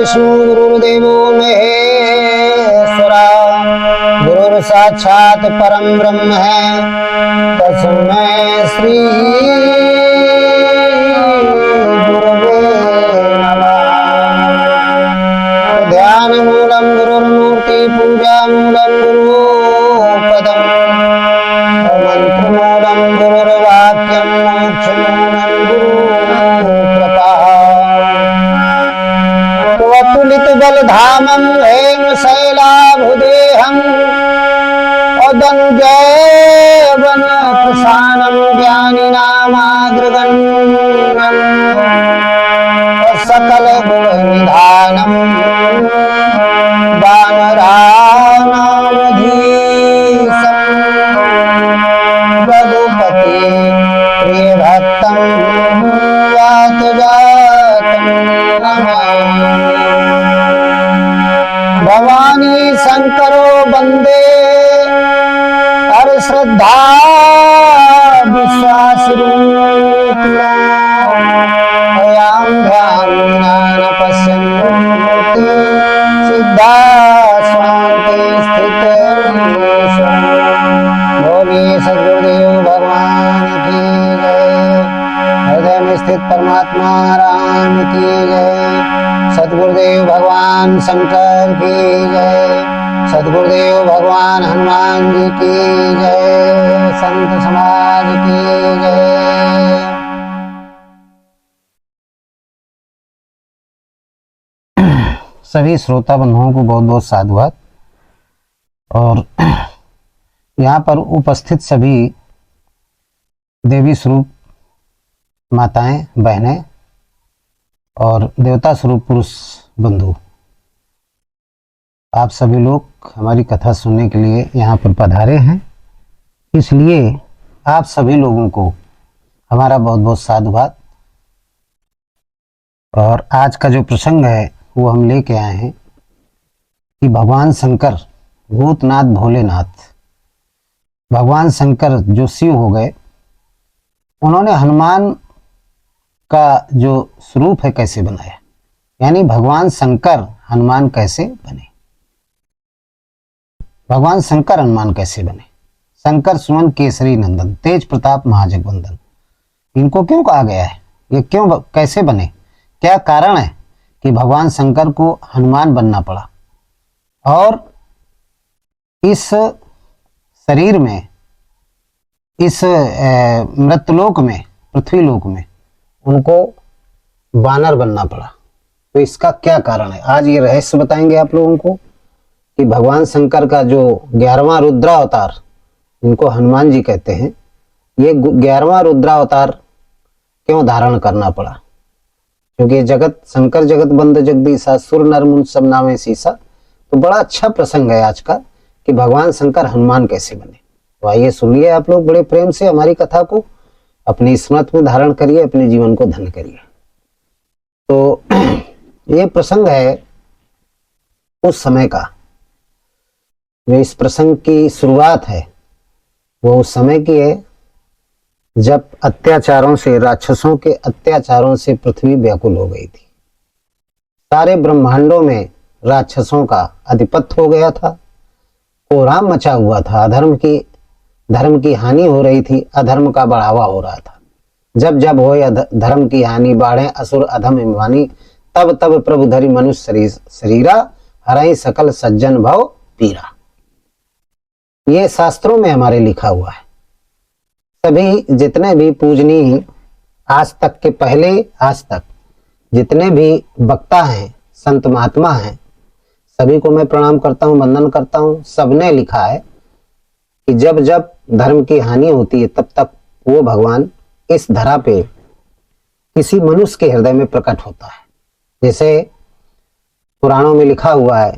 विष्णु गुरुर्देवो महेश्वरा गुरुर् साक्षात् परम ब्रह्म है तस्मै श्री गुरवे नमः। ध्यान मूलम गुरुर्मूर्ति पूजा मूलम गुरुपदम मंत्र मूलम गुरुर्वाक्यम मोक्ष मूलम गुरुकृपा। अतुलित बलधामं हेम शैलाभुदेहं अदनुजैवन प्रसानं ज्ञानिनामाग्रगण्यं सकल गुण निधानं वानराणामधीशं रघुपति प्रिय भक्तं वातजातं नमामि। भवानी शंकरो वंदे हर श्रद्धा विश्वास पश्यन्ति सिद्धा स्वांति स्थित बोलिए सद्गुरुदेव भगवान की जय। हृदय में स्थित परमात्मा राम की जय। सद्गुरुदेव भगवान शंकर की जय। सद्गुरुदेव भगवान हनुमान जी की जय। संत समाज की जय। सभी श्रोता बंधुओं को बहुत बहुत साधुवाद। और यहाँ पर उपस्थित सभी देवी स्वरूप माताएं, बहनें और देवता स्वरूप पुरुष बंधु, आप सभी लोग हमारी कथा सुनने के लिए यहाँ पर पधारे हैं। इसलिए आप सभी लोगों को हमारा बहुत बहुत साधुवाद। और आज का जो प्रसंग है वो हम लेके आए हैं कि भगवान शंकर, भूतनाथ भोलेनाथ, भगवान शंकर जो शिव हो गए, उन्होंने हनुमान का जो स्वरूप है कैसे बनाया, यानी भगवान शंकर हनुमान कैसे बने। भगवान शंकर हनुमान कैसे बने। शंकर सुमन केसरी नंदन, तेज प्रताप महाजगवंदन, इनको क्यों कहा गया है, ये क्यों कैसे बने, क्या कारण है कि भगवान शंकर को हनुमान बनना पड़ा। और इस शरीर में, इस मृतलोक में, पृथ्वीलोक में उनको वानर बनना पड़ा। तो इसका क्या कारण है, आज ये रहस्य बताएंगे आप लोगों को कि भगवान शंकर का जो 11वां रुद्रावतार, इनको हनुमान जी कहते हैं, ये 11वां रुद्रावतार क्यों धारण करना पड़ा। क्योंकि जगत शंकर जगत बंद जगदीशा सुर नर मुंड सब नामे सीसा। तो बड़ा अच्छा प्रसंग है आज का कि भगवान शंकर हनुमान कैसे बने। तो आइए सुनिए आप लोग बड़े प्रेम से हमारी कथा को, अपनी स्मृति में धारण करिए, अपने जीवन को धन्य करिए। तो ये प्रसंग है उस समय का, जो इस प्रसंग की शुरुआत है वो उस समय की है जब अत्याचारों से, राक्षसों के अत्याचारों से पृथ्वी व्याकुल हो गई थी। सारे ब्रह्मांडों में राक्षसों का आधिपत्य हो गया था, कोहराम मचा हुआ था, धर्म की हानि हो रही थी, अधर्म का बढ़ावा हो रहा था। जब जब हो धर्म की हानि, बाढ़े असुर अधम इमानी, तब तब प्रभु धरि मनुष्य शरीरा, हरहि सकल सज्जन भव पीरा। ये शास्त्रों में हमारे लिखा हुआ है। सभी जितने भी पूजनीय आज तक के, पहले आज तक जितने भी वक्ता हैं, संत महात्मा हैं, सभी को मैं प्रणाम करता हूँ, वंदन करता हूँ। सबने लिखा है कि जब जब धर्म की हानि होती है तब तक वो भगवान इस धरा पे किसी मनुष्य के हृदय में प्रकट होता है। जैसे पुराणों में लिखा हुआ है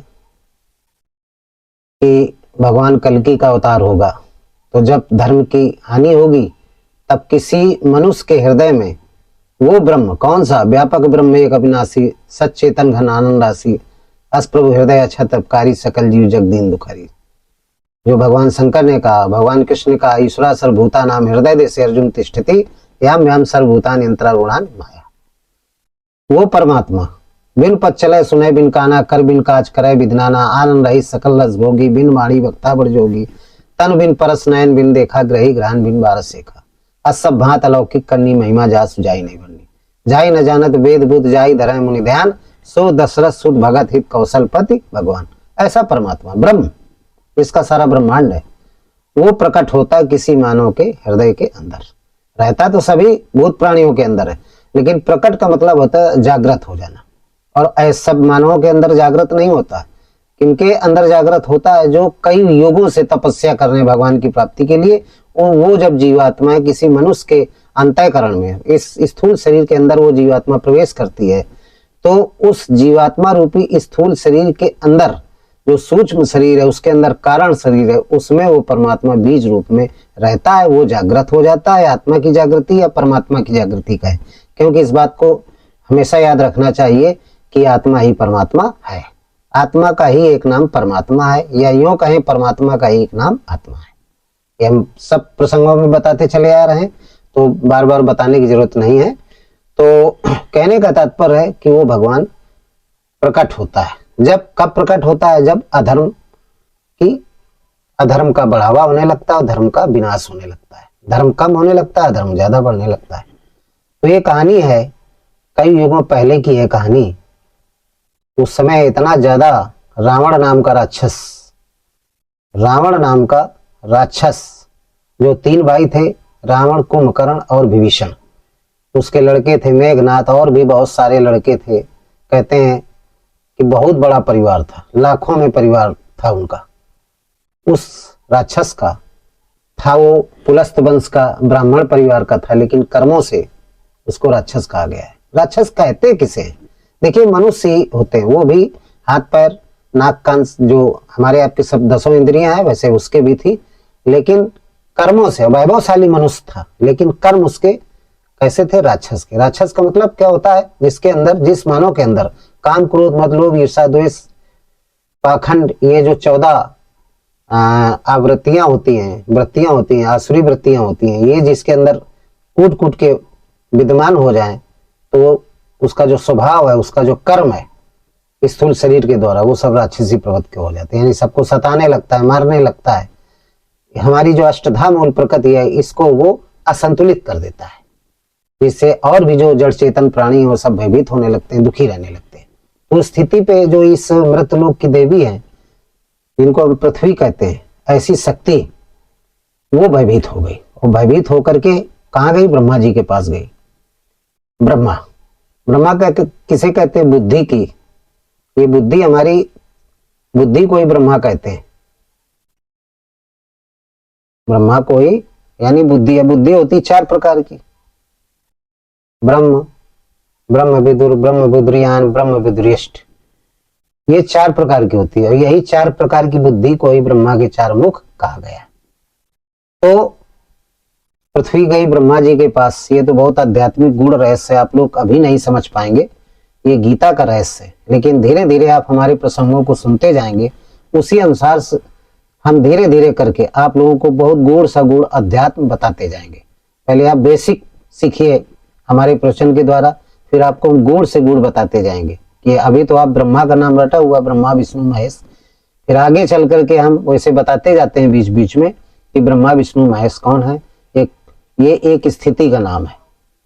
कि भगवान कल्कि का अवतार होगा, तो जब धर्म की हानि होगी तब किसी मनुष्य के हृदय में वो ब्रह्म, कौन सा, व्यापक ब्रह्म एक अविनाशी, सच्चेतन घन आनंद राशि, अस प्रभु हृदय अछत अपकारी, सकल जीव जग दीन दुखारी, जो भगवान शंकर ने कहा, भगवान कृष्ण ने कहा, ईश्वरा सर्वभूता नाम हृदय देशे अर्जुन तिष्ठति याम याम सर्वभूतान यंत्रारूढ़ान माया। वो परमात्मा बिन पद चले सुने बिन काना, कर बिन काज करे विधनाना, आनंद रही सकल रस भोगी, बिन माड़ी वक्ता बड़ जोगी, तन बिन परस नयन बिन देखा, ग्रही ग्रहण बिन बारस सेखा, असब भांत अलौकिक करनी, महिमा जा सुजाई नहीं बननी, जाई न जानत वेद बुध, जाई धरे मुनि ध्यान, सो दशरथ सुत भगत हित कौशलपति भगवान। ऐसा परमात्मा ब्रह्म, इसका सारा ब्रह्मांड है, वो प्रकट होता है किसी मानव के हृदय के अंदर। रहता तो सभी भूत प्राणियों के अंदर है, लेकिन प्रकट का मतलब होता है जागृत हो जाना। और ऐसे सब मानवों के अंदर जागृत नहीं होता, किनके अंदर जागृत होता है, जो कई युगों से तपस्या कर रहे हैं भगवान की प्राप्ति के लिए। वो जब जीवात्मा किसी मनुष्य के अंतःकरण में, इस स्थूल शरीर के अंदर वो जीवात्मा प्रवेश करती है, तो उस जीवात्मा रूपी स्थूल शरीर के अंदर जो सूक्ष्म शरीर है, उसके अंदर कारण शरीर है, उसमें वो परमात्मा बीज रूप में रहता है, वो जागृत हो जाता है। आत्मा की जागृति या परमात्मा की जागृति का है, क्योंकि इस बात को हमेशा याद रखना चाहिए कि आत्मा ही परमात्मा है, आत्मा का ही एक नाम परमात्मा है, या यूं कहें परमात्मा का ही एक नाम आत्मा है। ये हम सब प्रसंगों में बताते चले आ रहे हैं, तो बार बार बताने की जरूरत नहीं है। तो कहने का तात्पर्य है कि वो भगवान प्रकट होता है। जब कब प्रकट होता है? जब अधर्म का बढ़ावा होने लगता है, धर्म का विनाश होने लगता है, धर्म कम होने लगता है, धर्म ज्यादा बढ़ने लगता है। तो ये कहानी है कई युगों पहले की है कहानी। उस समय इतना ज्यादा रावण नाम का राक्षस, जो 3 भाई थे, रावण, कुंभकर्ण और विभीषण, उसके लड़के थे मेघनाथ, और भी बहुत सारे लड़के थे। कहते हैं कि बहुत बड़ा परिवार था, लाखों में परिवार था उनका। उस राक्षस का था, वो पुलस्त वंश का ब्राह्मण परिवार का था, लेकिन कर्मों से उसको राक्षस कहा गया है। राक्षस कहते किसे हैं? देखिए, मनुष्य ही होते हैं, वो भी हाथ पैर नाक कान जो हमारे आपके सब 10 इंद्रियां हैं, वैसे उसके भी थी, लेकिन कर्मों से वैभवशाली मनुष्य था, लेकिन कर्म उसके कैसे थे? राक्षस के। राक्षस का मतलब क्या होता है? जिसके अंदर, जिस मानव के अंदर काम, क्रोध, मद, लोभ, ईर्ष्या, द्वेष, पाखंड, ये जो 14 आवृत्तियां होती हैं, वृत्तियां होती हैं, आसुरी वृत्तियां होती हैं, ये जिसके अंदर कूट कूट के विद्यमान हो जाएं, तो उसका जो स्वभाव है, उसका जो कर्म है स्थूल शरीर के द्वारा, वो सब राक्षसी प्रवृत्ति के हो जाते हैं, यानी सबको सताने लगता है, मारने लगता है। हमारी जो अष्टधा मूल प्रकृति है, इसको वो असंतुलित कर देता है, जिससे और भी जो जड़ चेतन प्राणी वो सब भयभीत होने लगते हैं, दुखी रहने लगते हैं। तो स्थिति पे जो इस मृतलोक की देवी है, जिनको अब पृथ्वी कहते हैं, ऐसी शक्ति, वो भयभीत हो गई। वो भयभीत होकर के कहाँ गई? ब्रह्मा जी के पास गई। ब्रह्मा किसे कहते हैं? बुद्धि की। ये बुद्धि, हमारी बुद्धि को ही ब्रह्मा कहते हैं। ब्रह्मा को ही, यानी बुद्धि है। बुद्धि होती 4 प्रकार की, ब्रह्म विदुर, ब्रह्म विदुरियान, ब्रह्म विदुरिष्ट, ये 4 प्रकार की होती है। यही 4 प्रकार की बुद्धि को ही ब्रह्मा के 4 मुख कहा गया। तो पृथ्वी गई ब्रह्मा जी के पास। ये तो बहुत आध्यात्मिक गूढ़ रहस्य है, आप लोग अभी नहीं समझ पाएंगे, ये गीता का रहस्य है, लेकिन धीरे धीरे आप हमारे प्रसंगों को सुनते जाएंगे, उसी अनुसार हम धीरे धीरे करके आप लोगों को बहुत गूढ़ सा गूढ़ अध्यात्म बताते जाएंगे। पहले आप बेसिक सीखिए हमारे प्रवचन के द्वारा, फिर आपको हम गूढ़ से गूढ़ बताते जाएंगे कि अभी तो आप ब्रह्मा का नाम रटा हुआ, ब्रह्मा विष्णु महेश, फिर आगे चल करके हम वैसे बताते जाते हैं बीच बीच में कि ब्रह्मा विष्णु महेश कौन है। ये एक स्थिति का नाम है,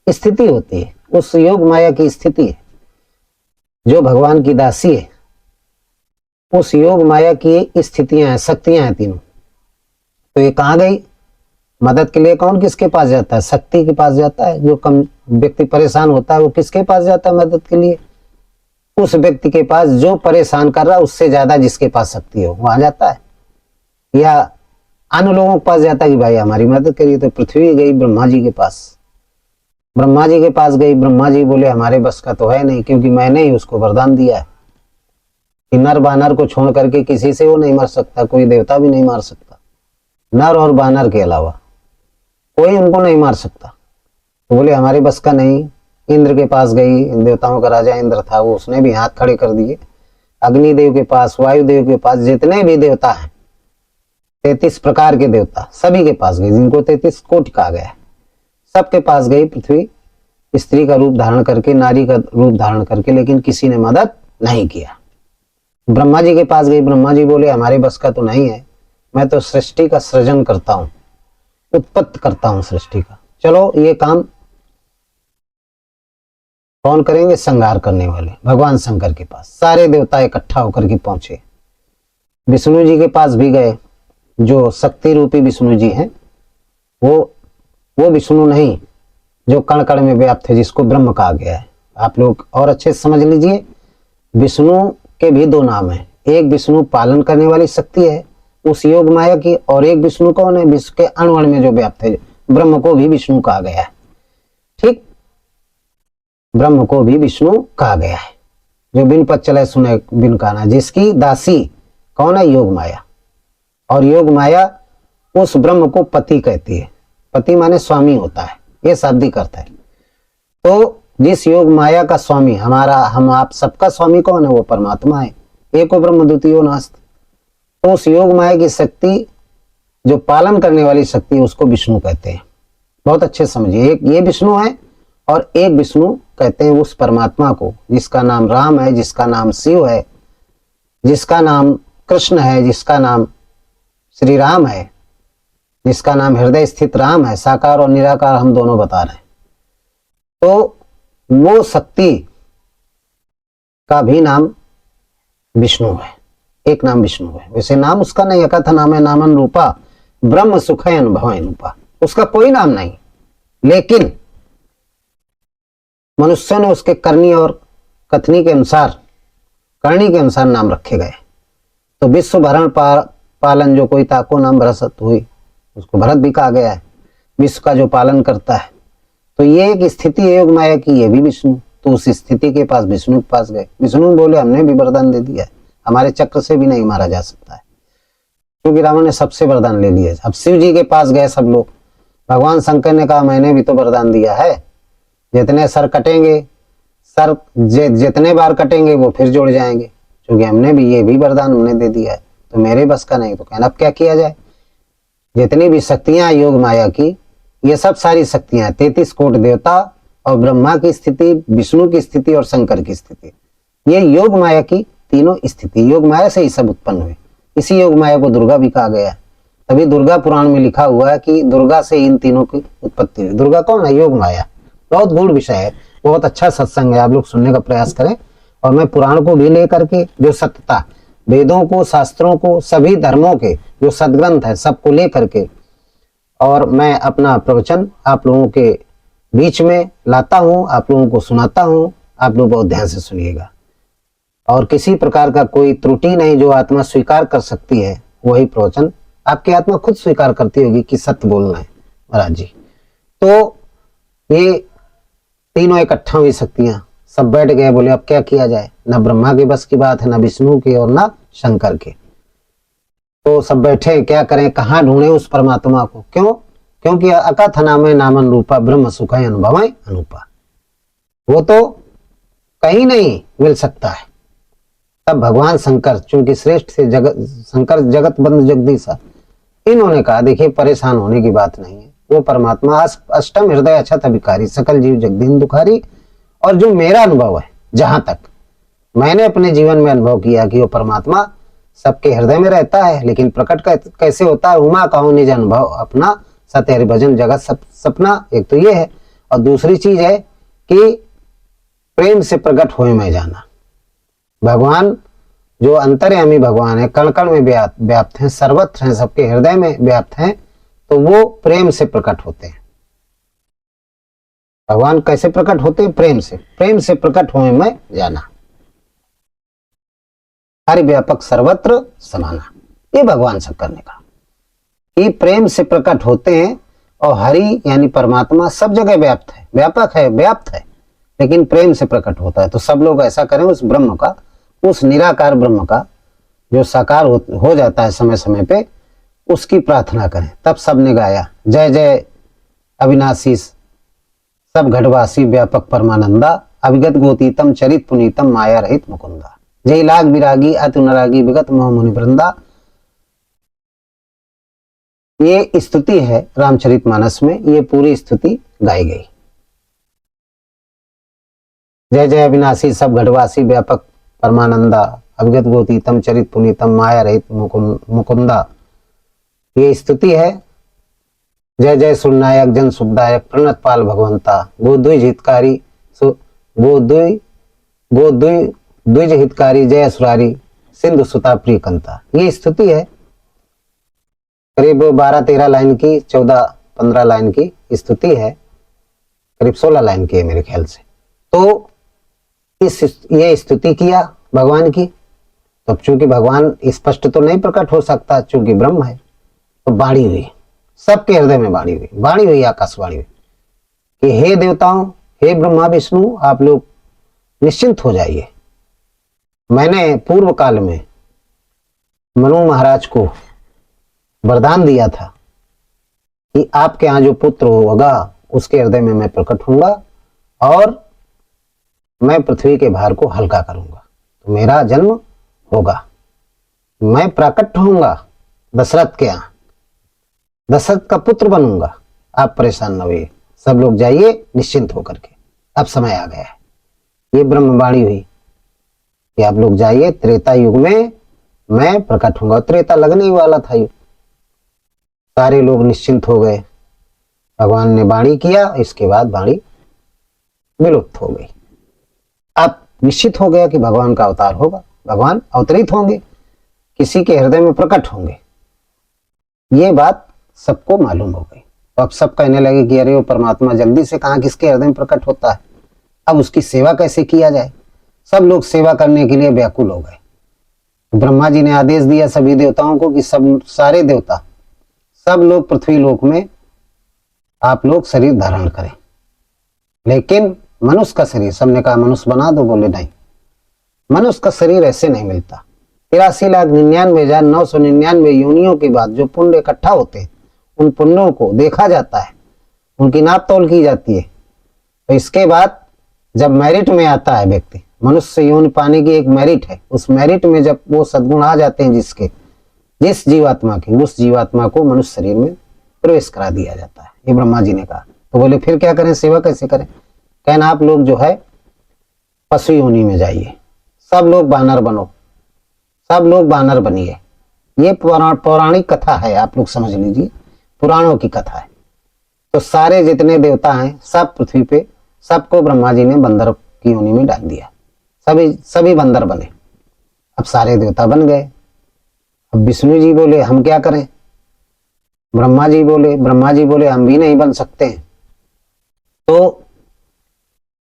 स्थिति होती है, उस योग माया की स्थिति है, जो भगवान की दासी है, उस योग माया की स्थितियां हैं, शक्तियां हैं 3। तो ये कहाँ गई? मदद के लिए कौन किसके पास जाता है? शक्ति के पास जाता है। जो कम व्यक्ति परेशान होता है, वो किसके पास जाता है मदद के लिए? उस व्यक्ति के पास जो परेशान कर रहा है, उससे ज्यादा जिसके पास शक्ति हो वहां जाता है, या अन्य लोगों के पास जाता है कि भाई हमारी मदद करिए। तो पृथ्वी गई ब्रह्मा जी के पास, ब्रह्मा जी के पास गई। ब्रह्मा जी बोले हमारे बस का तो है नहीं, क्योंकि मैंने ही उसको वरदान दिया है कि नर बानर को छोड़ करके किसी से वो नहीं मर सकता, कोई देवता भी नहीं मार सकता, नर और बानर के अलावा कोई उनको नहीं मार सकता। तो बोले हमारे बस का नहीं। इंद्र के पास गई, देवताओं का राजा इंद्र था, वो उसने भी हाथ खड़े कर दिए। अग्निदेव के पास, वायुदेव के पास, जितने भी देवता हैं 33 प्रकार के देवता, सभी के पास गई, जिनको 33 कोटि कहा गया है, सबके पास गई पृथ्वी। स्त्री का रूप धारण करके, नारी का रूप धारण करके, लेकिन किसी ने मदद नहीं किया। ब्रह्मा जी के पास गई, ब्रह्मा जी बोले हमारे बस का तो नहीं है, मैं तो सृष्टि का सृजन करता हूं, उत्पत्ति करता हूं सृष्टि का, चलो ये काम कौन करेंगे? संहार करने वाले भगवान शंकर के पास सारे देवता इकट्ठा होकर के पहुंचे। विष्णु जी के पास भी गए, जो शक्ति रूपी विष्णु जी हैं, वो विष्णु नहीं जो कण कण में व्याप्त है, जिसको ब्रह्म कहा गया है। आप लोग और अच्छे से समझ लीजिए, विष्णु के भी दो नाम है, एक विष्णु पालन करने वाली शक्ति है उस योग माया की, और एक विष्णु कौन है? विश्व के अणु में जो व्याप्त है, ब्रह्म को भी विष्णु कहा गया है। ठीक, ब्रह्म को भी विष्णु कहा गया है, जो बिन पद चले सुने बिन काना, जिसकी दासी कौन है? योग माया। और योग माया उस ब्रह्म को पति कहती है, पति माने स्वामी होता है, ये शाब्दिक अर्थ है। तो जिस योग माया का स्वामी हमारा, हम आप सबका स्वामी कौन है? वो परमात्मा है, एको ब्रह्म द्वितीयो नास्ति। तो उस योग माया की शक्ति, जो पालन करने वाली शक्ति, उसको विष्णु कहते हैं। बहुत अच्छे समझिए, एक ये विष्णु है और एक विष्णु कहते हैं उस परमात्मा को, जिसका नाम राम है, जिसका नाम शिव है, जिसका नाम कृष्ण है, जिसका नाम श्री राम है, जिसका नाम हृदय स्थित राम है। साकार और निराकार हम दोनों बता रहे हैं। तो वो शक्ति का भी नाम विष्णु है, एक नाम विष्णु है। वैसे नाम उसका नहीं, अकथ नाम है नामन रूपा ब्रह्म सुख अनुभव रूपा, उसका कोई नाम नहीं, लेकिन मनुष्यों ने उसके करनी और कथनी के अनुसार, करनी के अनुसार नाम रखे गए। तो विश्व भरण पालन जो कोई ताको नाम भरसत हुई, उसको भरत भी कहा गया है, विश्व का जो पालन करता है। तो ये एक स्थिति है योग माया की, ये भी विष्णु। तो उस स्थिति के पास विष्णु के पास गए। विष्णु बोले हमने भी वरदान दे दिया है, हमारे चक्र से भी नहीं मारा जा सकता है, क्योंकि रावण ने सबसे वरदान ले लिया। अब शिव जी के पास गए सब लोग। भगवान शंकर ने कहा मैंने भी तो वरदान दिया है, जितने सर कटेंगे, सर जितने बार कटेंगे वो फिर जुड़ जाएंगे, क्योंकि हमने भी ये भी वरदान हमने दे दिया है, तो मेरे बस का नहीं। तो कहना अब क्या किया जाए? जितनी भी शक्तियां योग माया की, ये सब सारी शक्तियां, 33 कोट देवता और ब्रह्मा की स्थिति, विष्णु की स्थिति और शंकर की स्थिति, ये योग माया की तीनों स्थिति, योग माया से ही सब उत्पन्न हुए। इसी योग माया को दुर्गा भी कहा गया है। तभी दुर्गा पुराण में लिखा हुआ है कि दुर्गा से इन तीनों की उत्पत्ति हुई। दुर्गा कौन है? योग माया। बहुत गूढ़ विषय है, बहुत अच्छा सत्संग है, आप लोग सुनने का प्रयास करें। और मैं पुराण को भी लेकर के, जो सत्यता, वेदों को, शास्त्रों को, सभी धर्मों के जो सदग्रंथ है सबको लेकर के, और मैं अपना प्रवचन आप लोगों के बीच में लाता हूं, आप लोगों को सुनाता हूं। आप लोग बहुत ध्यान से सुनिएगा, और किसी प्रकार का कोई त्रुटि नहीं। जो आत्मा स्वीकार कर सकती है वही प्रवचन, आपकी आत्मा खुद स्वीकार करती होगी कि सत्य बोलना है महाराज जी। तो ये तीनों इकट्ठा हुई शक्तियां, सब बैठ गए, बोले अब क्या किया जाए? न ब्रह्मा के बस की बात है, न विष्णु की और न शंकर के। तो सब बैठे, क्या करें, कहाँ ढूंढे उस परमात्मा को? क्यों? क्योंकि अकथ नाम नामन रूपा ब्रह्म सुख अनुभव अनुपा, वो तो कहीं नहीं मिल सकता है। तब भगवान शंकर, चूंकि श्रेष्ठ से जगत, शंकर जगत बंधु जगदीशा, इन्होंने कहा देखिए परेशान होने की बात नहीं है, वो परमात्मा अष्टम हृदय अछत अभिकारी, सकल जीव जगदीन दुखारी। और जो मेरा अनुभव है, जहां तक मैंने अपने जीवन में अनुभव किया कि वो परमात्मा सबके हृदय में रहता है, लेकिन प्रकट कैसे होता है? उमा कहो निज अनुभव अपना, सत्य हरि भजन जगत सपना। एक तो ये है, और दूसरी चीज है कि प्रेम से प्रकट होए मैं जाना। भगवान जो अंतर्यामी भगवान है, कण कण में व्याप्त हैं, सर्वत्र हैं, सबके हृदय में व्याप्त हैं, तो वो प्रेम से प्रकट होते हैं। भगवान कैसे प्रकट होते हैं? प्रेम से। प्रेम से प्रकट होए मैं जाना, हरि व्यापक सर्वत्र समाना, ये भगवान शंकर ने कहा। ये प्रेम से प्रकट होते हैं, और हरि यानी परमात्मा सब जगह व्याप्त है, व्यापक है, व्याप्त है, लेकिन प्रेम से प्रकट होता है। तो सब लोग ऐसा करें, उस ब्रह्म का, उस निराकार ब्रह्म का जो साकार हो जाता है समय समय पे, उसकी प्रार्थना करें। तब सबने गाया जय जय अविनाशी सब घटवासी व्यापक परमानंदा, अविगत गोतीतम चरित पुनीतम माया रहित मुकुंदा, जय लाग विरागी अति अनुरागी विगत मोह मुनि वृंदा। ये स्तुति है रामचरितमानस में, ये पूरी स्तुति गाई गई। जय जय अविनाशी सब घटवासी व्यापक परमानंदा अवगत गोतीतम चरित पुनीतम माया रहित मुकुंदा। ये स्तुति है। जय जय सुरनायक जन सुखदायक प्रणत पाल भगवंता गोद्विज हितकारी द्विज हितकारी जय सुरारी सिंधु सुता प्रिय कंता। ये स्तुति है, करीब 12-13 लाइन की, 14-15 लाइन की स्तुति है, करीब 16 लाइन की है मेरे ख्याल से। तो ये स्तुति किया भगवान की। तो चूंकि भगवान स्पष्ट तो नहीं प्रकट हो सकता, चूंकि ब्रह्म है, तो वाणी हुई, सबके हृदय में वाणी हुई आकाशवाणी हुई कि हे देवताओं, हे ब्रह्मा विष्णु, आप लोग निश्चिंत हो जाइए। मैंने पूर्व काल में मनु महाराज को वरदान दिया था कि आपके यहाँ जो पुत्र होगा उसके हृदय में मैं प्रकट होऊंगा और मैं पृथ्वी के भार को हल्का करूंगा, तो मेरा जन्म होगा, मैं प्रकट होऊंगा दशरथ के यहाँ, दशरथ का पुत्र बनूंगा। आप परेशान न होइए, सब लोग जाइए निश्चिंत होकर के, अब समय आ गया है। ये ब्रह्मवाणी हुई कि आप लोग जाइए, त्रेता युग में मैं प्रकट होऊंगा। त्रेता लगने ही वाला था युग, सारे लोग निश्चिंत हो गए। भगवान ने वाणी किया, इसके बाद वाणी विलुप्त हो गई। अब निश्चित हो गया कि भगवान का अवतार होगा, भगवान अवतरित होंगे, किसी के हृदय में प्रकट होंगे। ये बात सबको मालूम हो गई। तो अब सब कहने लगे कि अरे वो परमात्मा जल्दी से कहाँ किसके हृदय में प्रकट होता है, अब उसकी सेवा कैसे किया जाए। सब लोग सेवा करने के लिए व्याकुल हो गए। तो ब्रह्मा जी ने आदेश दिया सभी देवताओं को कि सारे देवता, सब लोग पृथ्वी लोक में आप लोग शरीर धारण करें, लेकिन मनुष्य का शरीर, सबने कहा मनुष्य बना दो, बोले नहीं, मनुष्य का शरीर ऐसे नहीं मिलता। 83,99,999 योनियों के बाद जो पुण्य इकट्ठा होते हैं, उन पुण्यों को देखा जाता है, उनकी नाप तोल की जाती है। तो इसके बाद जब मेरिट में आता है व्यक्ति, मनुष्य योनि पाने की एक मेरिट है, उस मेरिट में जब वो सद्गुण आ जाते हैं जिस जीवात्मा के, उस जीवात्मा को मनुष्य शरीर में प्रवेश करा दिया जाता है। ये ब्रह्मा जी ने कहा। तो बोले फिर क्या करें, सेवा कैसे करें। कहना आप लोग जो है पशु योनि में जाइए, सब लोग बानर बनो, सब लोग बानर बनिए। ये पौराणिक कथा है, आप लोग समझ लीजिए, पुराणों की कथा है। तो सारे जितने देवता हैं सब पृथ्वी पे, सबको ब्रह्मा जी ने बंदर की योनि में डाल दिया, सभी बंदर बने। अब सारे देवता बन गए। अब विष्णु जी बोले हम क्या करें, ब्रह्मा जी बोले हम भी नहीं बन सकते। तो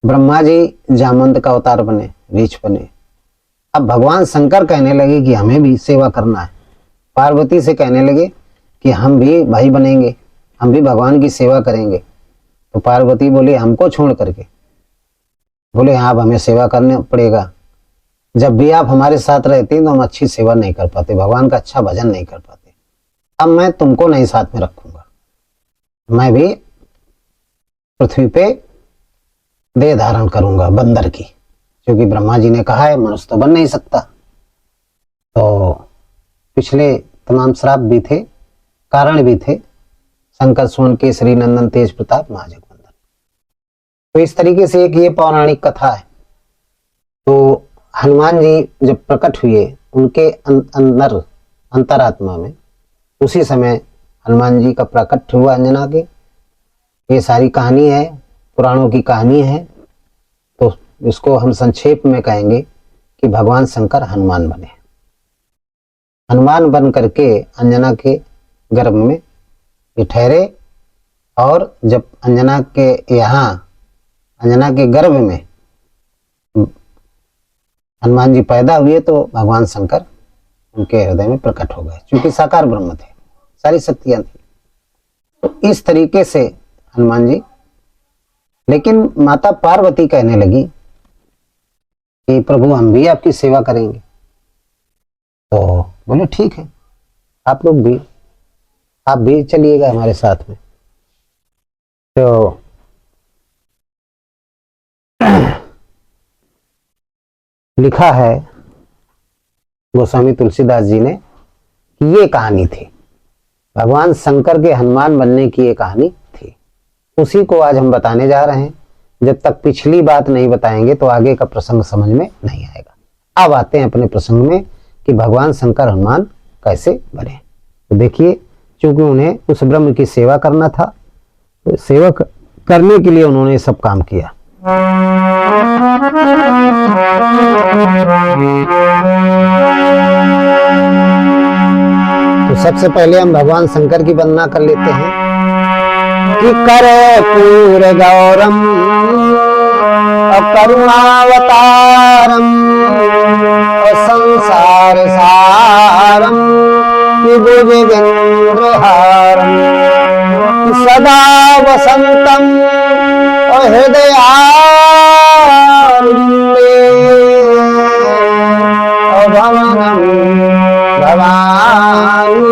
ब्रह्मा जी जामवंत का अवतार बने, रीछ बने। अब भगवान शंकर कहने लगे कि हमें भी सेवा करना है। पार्वती से कहने लगे कि हम भी भाई बनेंगे, हम भी भगवान की सेवा करेंगे। तो पार्वती बोले हमको छोड़ करके, बोले हाँ अब हमें सेवा करना पड़ेगा। जब भी आप हमारे साथ रहते हैं तो हम अच्छी सेवा नहीं कर पाते, भगवान का अच्छा भजन नहीं कर पाते। अब मैं तुमको नहीं साथ में रखूंगा, मैं भी पृथ्वी पे देह धारण करूंगा बंदर की, क्योंकि ब्रह्मा जी ने कहा है मनुष्य तो बन नहीं सकता। तो पिछले तमाम श्राप भी थे, कारण भी थे, शंकर सुवन केसरी नंदन तेज प्रताप महाजगवंदन। तो इस तरीके से एक ये पौराणिक कथा है। तो हनुमान जी जब प्रकट हुए उनके अंदर अंतरात्मा में, उसी समय हनुमान जी का प्रकट हुआ अंजना के। ये सारी कहानी है, पुराणों की कहानी है। तो इसको हम संक्षेप में कहेंगे कि भगवान शंकर हनुमान बने, हनुमान बन करके अंजना के गर्भ में ये ठहरे। और जब अंजना के गर्भ में हनुमान जी पैदा हुए तो भगवान शंकर उनके हृदय में प्रकट हो गए, क्योंकि साकार ब्रह्म थे, सारी शक्तियां थी। तो इस तरीके से हनुमान जी, लेकिन माता पार्वती कहने लगी कि प्रभु हम भी आपकी सेवा करेंगे। तो बोले ठीक है, आप भी चलिएगा हमारे साथ में। तो लिखा है गोस्वामी तुलसीदास जी ने कि ये कहानी थी, भगवान शंकर के हनुमान बनने की ये कहानी थी। उसी को आज हम बताने जा रहे हैं जब तक पिछली बात नहीं बताएंगे तो आगे का प्रसंग समझ में नहीं आएगा। अब आते हैं अपने प्रसंग में कि भगवान शंकर हनुमान कैसे बने। तो देखिए, चूंकि उन्हें उस ब्रह्म की सेवा करना था, तो सेवा करने के लिए उन्होंने सब काम किया। तो सबसे पहले हम भगवान शंकर की वंदना कर लेते हैं कि करे पूर गौरम करुणावतारम संसार सारम विभुविन्द्रहारम सदा वसंतम हृदयारण्ये भवनम भवानी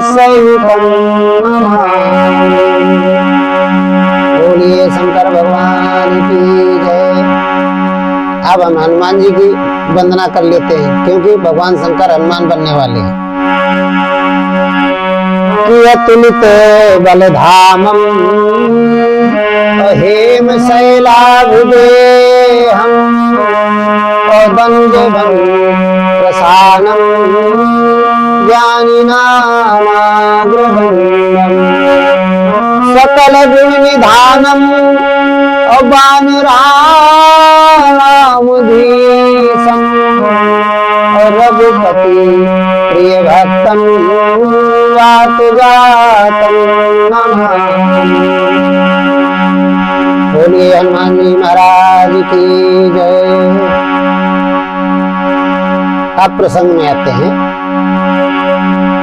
सहितम नमामि। बोलिए शंकर भगवान की जय। अब हम हनुमान जी की वंदना कर लेते हैं, क्योंकि भगवान शंकर हनुमान बनने वाले हैं। अतुलित बलधामम हेम शैलाभिदेहम दंडवं प्रसानम ज्ञानिनामाग्रगण्यम सकल गुण निधानम वानराणामुधीशम रघुपति प्रिय भक्तम जातम नमामि। बोलिए हनुमान जी महाराज की जय। अब प्रसंग में आते हैं।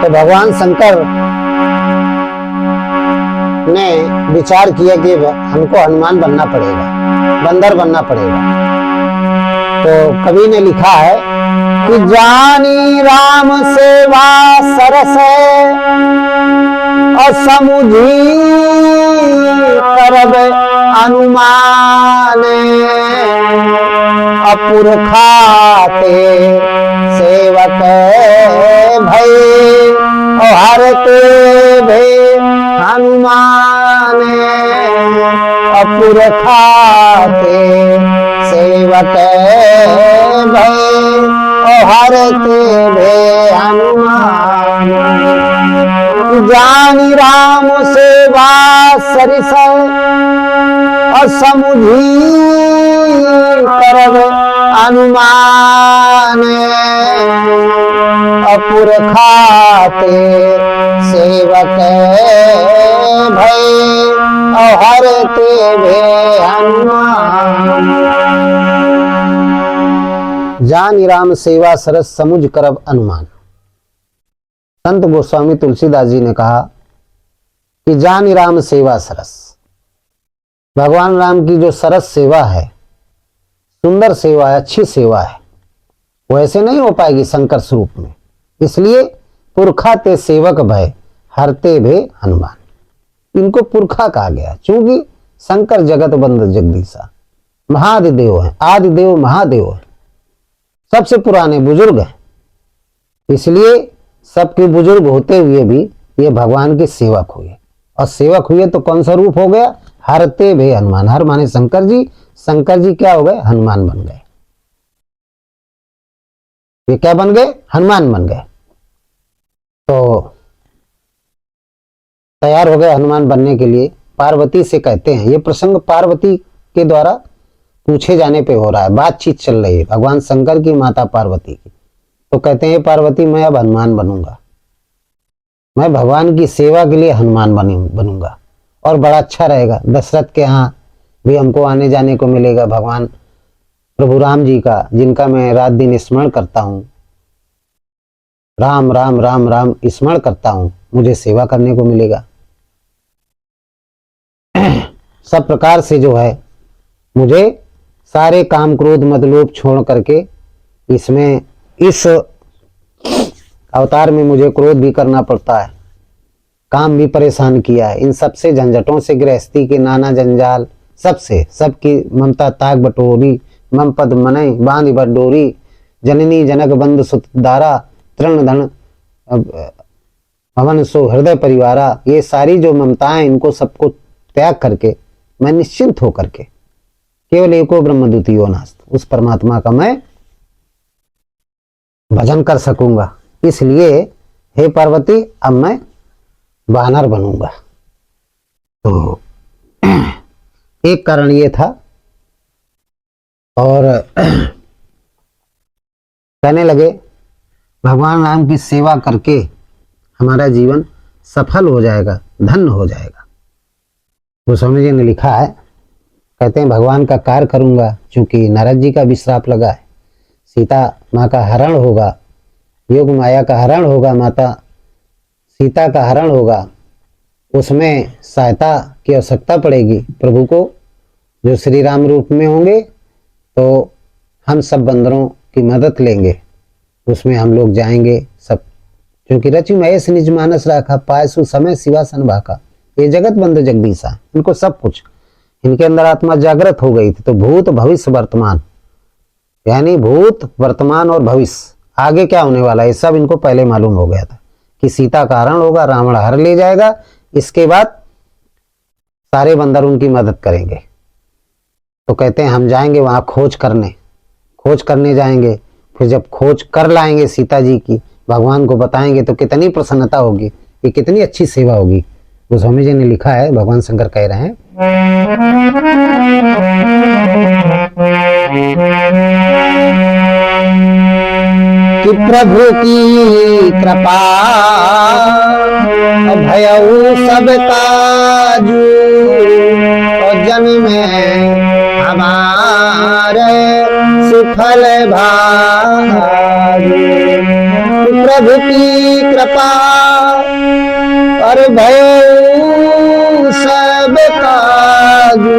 तो भगवान शंकर ने विचार किया कि हमको हनुमान बनना पड़ेगा, बंदर बनना पड़ेगा। तो कवि ने लिखा है कि जानी राम सेवा सरस असमुझी करब अनुमान अपुरखाते सेवक भय हरते भय हनुमान अपुरखाते सेवक भय हरते भय हनुमान जानी राम सेवा सरिस असमुझी करब अनुमान अपुरखाते सेवक भय हरते भय हनुमान जानी राम सेवा सरस समुझ करब अनुमान। संत गोस्वामी तुलसीदास जी ने कहा कि जानी राम सेवा सरस, भगवान राम की जो सरस सेवा है, सुंदर सेवा है, अच्छी सेवा है, वो ऐसे नहीं हो पाएगी शंकर स्वरूप में। इसलिए पुरखा ते सेवक भय हरते भय हनुमान, इनको पुरखा कहा गया, क्योंकि शंकर जगत बंद जगदीशा महादिदेव है, आदिदेव महादेव है, सबसे पुराने बुजुर्ग हैं। इसलिए सबके बुजुर्ग होते हुए भी ये भगवान के सेवक हुए, और सेवक हुए तो कौन सा रूप हो गया? हरते भय हनुमान। हर माने शंकर जी, शंकर जी क्या हो गए? हनुमान बन गए। ये क्या बन गए? हनुमान बन गए। तो तैयार हो गए हनुमान बनने के लिए। पार्वती से कहते हैं, ये प्रसंग पार्वती के द्वारा पूछे जाने पे हो रहा है, बातचीत चल रही है भगवान शंकर की माता पार्वती की। तो कहते हैं पार्वती, मैं अब हनुमान बनूंगा, मैं भगवान की सेवा के लिए हनुमान बनूंगा, और बड़ा अच्छा रहेगा। दशरथ के यहाँ भी हमको आने जाने को मिलेगा, भगवान प्रभु राम जी का, जिनका मैं रात दिन स्मरण करता हूँ, राम राम राम राम स्मरण करता हूँ, मुझे सेवा करने को मिलेगा। सब प्रकार से जो है मुझे सारे काम क्रोध मद लोभ छोड़ करके इसमें, इस अवतार में मुझे क्रोध भी करना पड़ता है, काम भी परेशान किया है, इन सबसे झंझटों से, गृहस्थी के नाना जंजाल सबसे, सबकी ममता ताक बटोरी, मम पद मनई बांध बडोरी, जननी जनक बंद सुत दारा, तृण धन भवन सो हृदय परिवारा। ये सारी जो ममताएं, इनको सबको त्याग करके मैं निश्चिंत होकर के केवल एको ब्रह्म द्वितीयो नास्त, उस परमात्मा का मैं भजन कर सकूंगा। इसलिए हे पार्वती, अब मैं वानर बनूंगा। तो एक कारण ये था। और कहने लगे भगवान राम की सेवा करके हमारा जीवन सफल हो जाएगा, धन्य हो जाएगा। गोस्वामी जी ने लिखा है, कहते हैं भगवान का कार्य करूंगा, क्योंकि नारद जी का भी श्राप लगा है। सीता माँ का हरण होगा, योग माया का हरण होगा, माता सीता का हरण होगा, उसमें सहायता की आवश्यकता पड़ेगी प्रभु को, जो श्री राम रूप में होंगे। तो हम सब बंदरों की मदद लेंगे, उसमें हम लोग जाएंगे सब, क्योंकि रचि महेश निज मानस राखा, पायसु समय शिवासन भाका, ये जगत बंद जगदीशा, इनको सब कुछ, इनके अंदर आत्मा जागृत हो गई थी। तो भूत भविष्य वर्तमान, यानी भूत वर्तमान और भविष्य, आगे क्या होने वाला है, सब इनको पहले मालूम हो गया था कि सीता का हरण होगा, रावण हर ले जाएगा, इसके बाद सारे बंदर उनकी मदद करेंगे। तो कहते हैं हम जाएंगे वहां खोज करने जाएंगे। फिर जब खोज कर लाएंगे सीता जी की, भगवान को बताएंगे तो कितनी प्रसन्नता होगी, ये कितनी अच्छी सेवा होगी। गोस्वामी जी ने लिखा है, भगवान शंकर कह रहे हैं, कि प्रभु की कृपा भयऊ सब काजू, और जन्म में हमारे सुफल भाजू। प्रभु की कृपा और भयऊ सब काजू,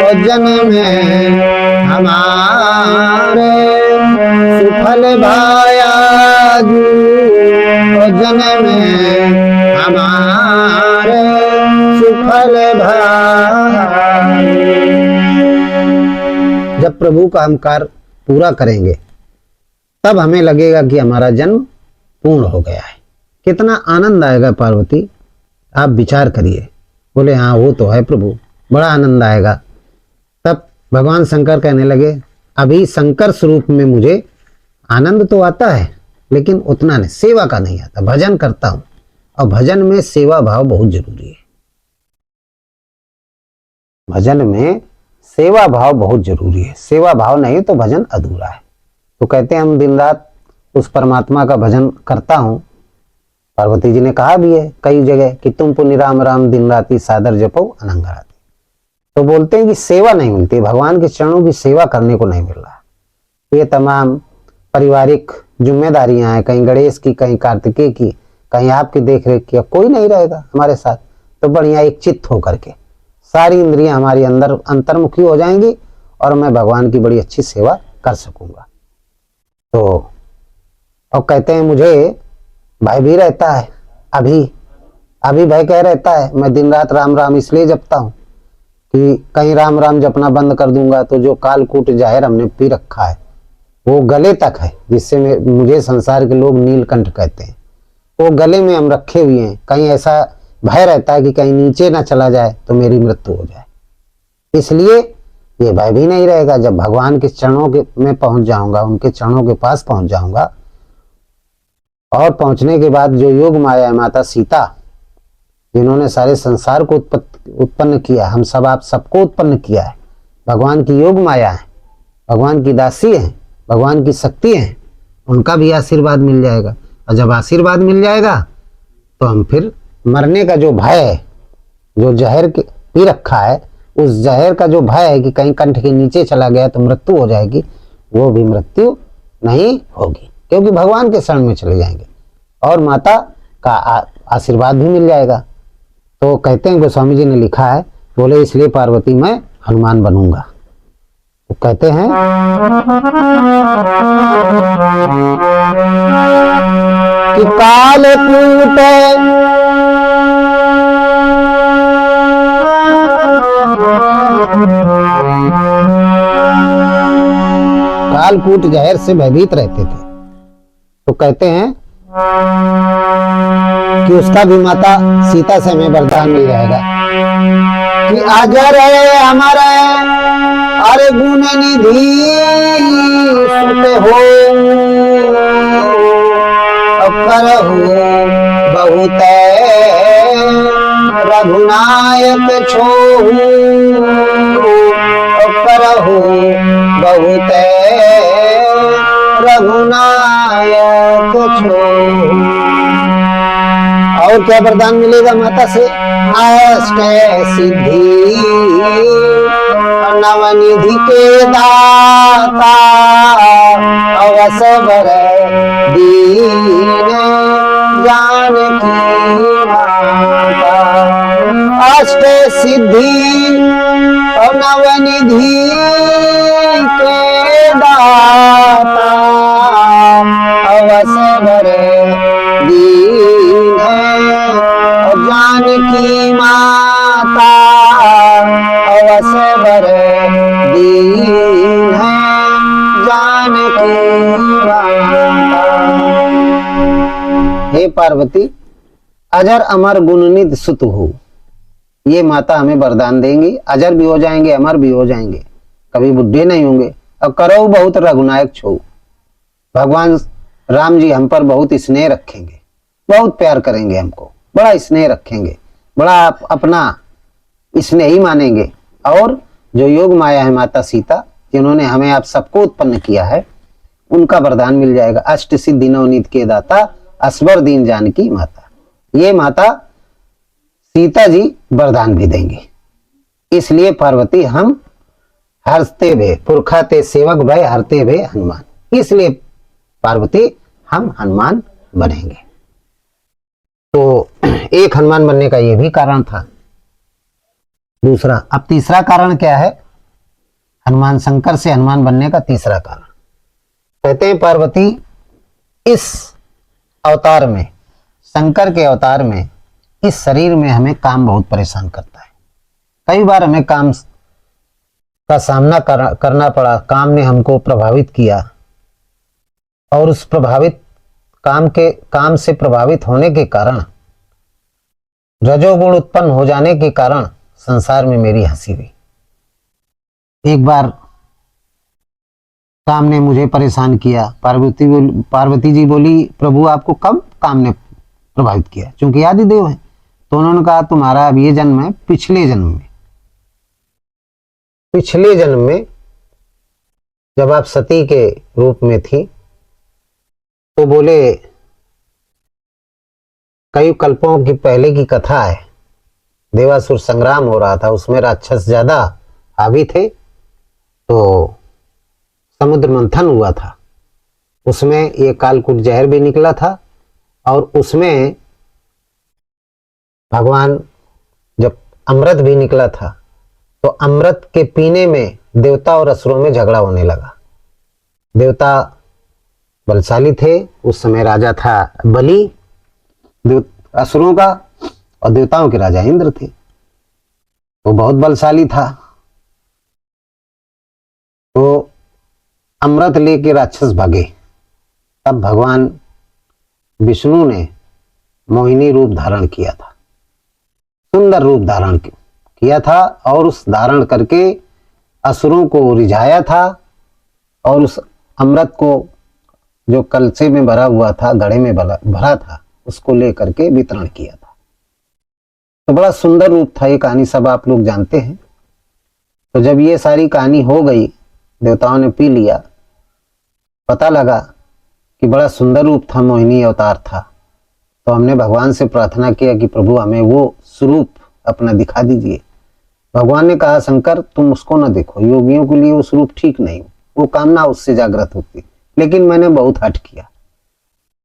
और जन्म में हमारे सुफल भायाजू, और जन्म में हमारे सुफल भायाजू। जब प्रभु का हम कार्य पूरा करेंगे तब हमें लगेगा कि हमारा जन्म पूर्ण हो गया है। कितना आनंद आएगा पार्वती, आप विचार करिए। बोले हाँ वो तो है प्रभु, बड़ा आनंद आएगा। तब भगवान शंकर कहने लगे, अभी शंकर स्वरूप में मुझे आनंद तो आता है, लेकिन उतना नहीं, सेवा का नहीं आता। भजन करता हूं, और भजन में सेवा भाव बहुत जरूरी है। भजन में सेवा भाव बहुत जरूरी है, सेवा भाव नहीं तो भजन अधूरा है। तो कहते हैं हम दिन रात उस परमात्मा का भजन करता हूं। पार्वती जी ने कहा भी है कई जगह कि तुम पुनि राम राम दिन राती सादर जपो अनंगराती। तो बोलते हैं कि सेवा नहीं मिलती, भगवान के चरणों की सेवा करने को नहीं मिल रहा। ये तमाम पारिवारिक जिम्मेदारियां हैं, कहीं गणेश की, कहीं कार्तिकेय की, कहीं आपकी देख रेख की, कोई नहीं रहेगा हमारे साथ। तो बढ़िया एक चित्त होकर के सारी इंद्रियां हमारी अंदर अंतर्मुखी हो जाएंगी और मैं भगवान की बड़ी अच्छी सेवा कर सकूंगा। तो और कहते हैं मुझे भय भी रहता है, अभी भय कह रहता है। मैं दिन रात राम राम इसलिए जपता हूँ कि कहीं राम राम जपना बंद कर दूंगा तो जो कालकूट जाहिर हमने पी रखा है वो गले तक है, जिससे मुझे संसार के लोग नीलकंठ कहते हैं। वो गले में हम रखे हुए हैं, कहीं ऐसा भय रहता है कि कहीं नीचे ना चला जाए तो मेरी मृत्यु हो जाए। इसलिए ये भय भी नहीं रहेगा। जब भगवान के चरणों के में पहुंच जाऊंगा, उनके चरणों के पास पहुंच जाऊंगा, और पहुंचने के बाद जो योग माया है माता सीता, जिन्होंने सारे संसार को उत्पन्न किया, हम सब आप सबको उत्पन्न किया है, भगवान की योग माया है, भगवान की दासी है, भगवान की शक्ति है, उनका भी आशीर्वाद मिल जाएगा। और जब आशीर्वाद मिल जाएगा तो हम फिर मरने का जो भय है, जो जहर पी रखा है, उस जहर का जो भय है कि कहीं कंठ के नीचे चला गया तो मृत्यु हो जाएगी, वो भी मृत्यु नहीं होगी, क्योंकि भगवान के शरण में चले जाएंगे और माता का आशीर्वाद भी मिल जाएगा। तो कहते हैं गोस्वामी जी ने लिखा है, बोले इसलिए पार्वती मैं हनुमान बनूंगा। तो कहते हैं कि कालकूट कालकूट जहर से भयभीत रहते थे। तो कहते हैं कि उसका भी माता सीता से हमें वरदान मिल जाएगा। कि अजर है अमर अरे गुण निधि सुत हो करहु बहुत रघुनायक छोहु करहु बहुत रघुनायक छोहु। और क्या वरदान मिलेगा माता से? अष्ट सिद्धि नवनिधि के दाता अवसर दीन जानकी माता। अष्ट सिद्धि नवनिधि के दाता अवसर दीन जानकी माता अवसर दीन जानकी माता। हे पार्वती, अजर अमर गुणनिधि सुत हो, ये माता हमें वरदान देंगी। अजर भी हो जाएंगे, अमर भी हो जाएंगे, कभी बुढ़े नहीं होंगे। और करो बहुत रघुनायक छो, भगवान राम जी हम पर बहुत स्नेह रखेंगे, बहुत प्यार करेंगे, हमको बड़ा स्नेह रखेंगे, बड़ा अपना स्नेह ही मानेंगे। और जो योग माया है माता सीता, जिन्होंने हमें आप सबको उत्पन्न किया है, उनका वरदान मिल जाएगा। अष्ट सिद्धि नवनीत के दाता असवर दीन जानकी माता, ये माता सीता जी वरदान भी देंगे। इसलिए पार्वती हम हरते भे पुरखा ते सेवक भय हरते भे हनुमान, इसलिए पार्वती हम हनुमान बनेंगे। तो एक हनुमान बनने का यह भी कारण था। दूसरा, अब तीसरा कारण क्या है? हनुमान शंकर से हनुमान बनने का तीसरा कारण कहते हैं पार्वती इस अवतार में, शंकर के अवतार में, इस शरीर में हमें काम बहुत परेशान करता है। कई बार हमें काम का सामना करना पड़ा, काम ने हमको प्रभावित किया, और उस प्रभावित काम से प्रभावित होने के कारण, रजोगुण उत्पन्न हो जाने के कारण संसार में मेरी हंसी हुई। एक बार काम ने मुझे परेशान किया। पार्वती जी बोली, प्रभु आपको कब काम ने प्रभावित किया? क्योंकि आदि देव है। तो उन्होंने कहा तुम्हारा अब ये जन्म है, पिछले जन्म में जब आप सती के रूप में थी, तो बोले कई कल्पों की पहले की कथा है, देवासुर संग्राम हो रहा था, उसमें राक्षस ज्यादा हावी थे, तो समुद्र मंथन हुआ था, उसमें ये कालकूट जहर भी निकला था, और उसमें भगवान जब अमृत भी निकला था, तो अमृत के पीने में देवता और असुरों में झगड़ा होने लगा। देवता बलशाली थे, उस समय राजा था बलि असुरों का, और देवताओं के राजा इंद्र थे, वो बहुत बलशाली था। तो अमृत लेके राक्षस भागे। तब भगवान विष्णु ने मोहिनी रूप धारण किया था, सुंदर रूप धारण किया था, और उस धारण करके असुरों को रिझाया था, और उस अमृत को जो कलसे में भरा हुआ था, घड़े में भरा था, उसको लेकर के वितरण किया था। तो बड़ा सुंदर रूप था। ये कहानी सब आप लोग जानते हैं। तो जब ये सारी कहानी हो गई, देवताओं ने पी लिया, पता लगा कि बड़ा सुंदर रूप था, मोहिनी अवतार था, तो हमने भगवान से प्रार्थना किया कि प्रभु हमें वो स्वरूप अपना दिखा दीजिए। भगवान ने कहा शंकर तुम उसको ना देखो, योगियों के लिए वो स्वरूप ठीक नहीं, वो कामना उससे जागृत होती, लेकिन मैंने बहुत हठ किया,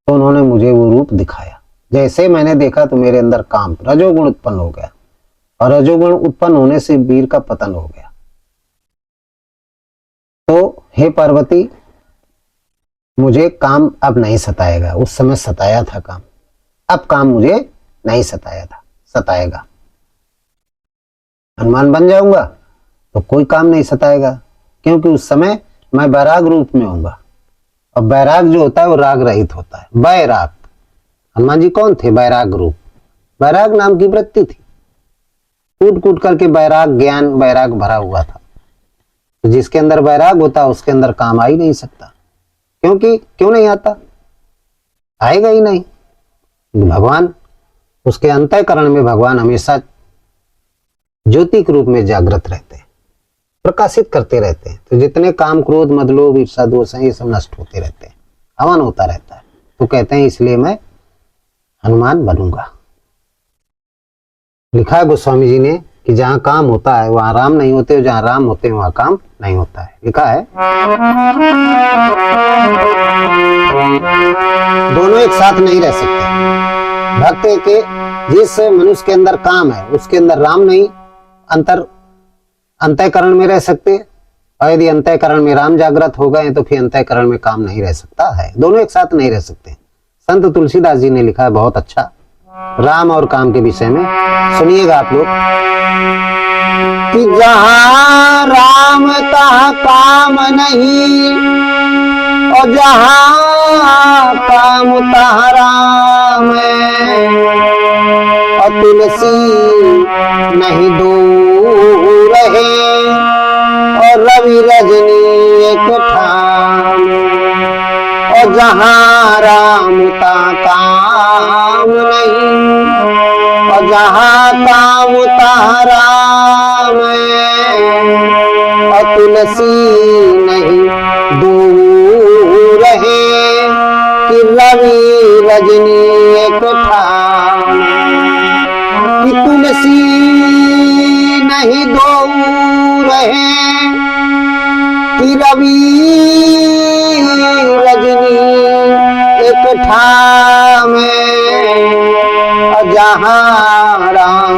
तो उन्होंने मुझे वो रूप दिखाया। जैसे मैंने देखा तो मेरे अंदर काम रजोगुण उत्पन्न हो गया, और रजोगुण उत्पन्न होने से वीर का पतन हो गया। तो हे पार्वती, मुझे काम अब नहीं सताएगा, उस समय सताया था काम, अब काम मुझे नहीं सताएगा। हनुमान बन जाऊंगा तो कोई काम नहीं सताएगा, क्योंकि उस समय मैं वैराग रूप में होऊंगा, और वैराग जो होता है वो राग रहित होता है। वैराग, हनुमान जी कौन थे? वैराग रूप, वैराग नाम की वृत्ति थी। कूट कूट करके वैराग ज्ञान वैराग भरा हुआ था। तो जिसके अंदर वैराग होता उसके अंदर काम आ ही नहीं सकता। क्योंकि क्यों नहीं आता, आएगा ही नहीं। भगवान उसके अंतःकरण में भगवान हमेशा ज्योति के रूप में जागृत रहते हैं, प्रकाशित करते रहते हैं। तो जितने काम क्रोध मद लोभ ईर्षा दोष हैं ये सब नष्ट होते रहते हैं, हवन होता रहता है। तो कहते हैं इसलिए मैं हनुमान बनूंगा। लिखा है गोस्वामी जी ने कि जहां काम होता है वहां राम नहीं होते, जहां राम होते हैं वहां काम नहीं होता है। लिखा है दोनों एक साथ नहीं रह सकते। भक्त के जिस मनुष्य के अंदर काम है उसके अंदर राम नहीं अंतःकरण में रह सकते, और यदि अंतःकरण में राम जागृत हो गए तो फिर अंतःकरण में काम नहीं रह सकता है। दोनों एक साथ नहीं रह सकते। संत तुलसीदास जी ने लिखा है बहुत अच्छा राम और काम के विषय में, सुनिएगा आप लोग कि जहां राम तहां काम नहीं, और जहां काम तहां राम, और तुलसी नहीं दूर है, और रवि रजनी एक ठाम, और जहां राम तहां काम नहीं, और जहां काम तहां राम, और तुलसी नहीं दूर है, कि रवि रजनी एक ठाम, कि तुलसी नहीं दूर है, कि रवि रजनी एक ठाम, जहां राम